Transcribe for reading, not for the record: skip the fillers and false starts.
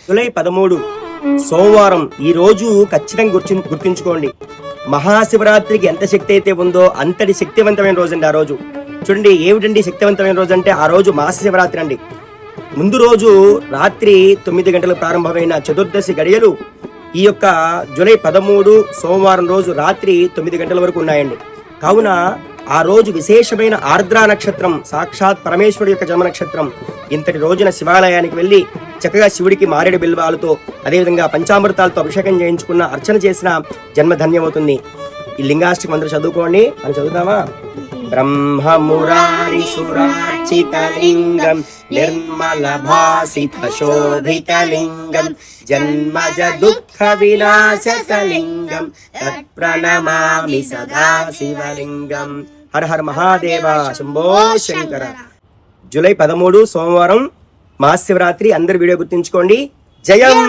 July 13 సోమవారం. ఈ రోజు ఖచ్చితంగా గుర్తుంచుకోండి. మహాశివరాత్రికి ఎంత శక్తి అయితే ఉందో అంతటి శక్తివంతమైన రోజు అండి ఆ రోజు. చూడండి ఏమిటండి శక్తివంతమైన రోజు అంటే, ఆ రోజు మహాశివరాత్రి అండి. ముందు రోజు రాత్రి 9 గంటలకు ప్రారంభమైన చతుర్దశి గడియలు ఈ యొక్క జూలై 13 సోమవారం రోజు రాత్రి 9 గంటల వరకు ఉన్నాయండి. కావున ఆ రోజు విశేషమైన ఆర్ద్రా నక్షత్రం, సాక్షాత్ పరమేశ్వరుడి యొక్క జన్మ నక్షత్రం. ఇంతటి రోజున శివాలయానికి వెళ్ళి చక్కగా శివుడికి మారేడు బిల్వాలతో అదేవిధంగా పంచామృతాలతో అభిషేకం చేయించుకున్న, అర్చన చేసిన జన్మధన్యమవుతుంది. ఈ లింగాష్టకం అందరూ చదువుకోండి. మనం చదువుతామా? బ్రహ్మమురారి సురార్చితలింగం నిర్మల భాసిత శోభితలింగం జన్మజ దుఃఖ వినాశకలింగం తత్ప్రణమామి సదా శివలింగం. హర హర మహాదేవ శంభో శంకర. జూలై 13 సోమవారం మహాశివరాత్రి. అందరు వీడియో గుర్తుంచుకోండి. జయం.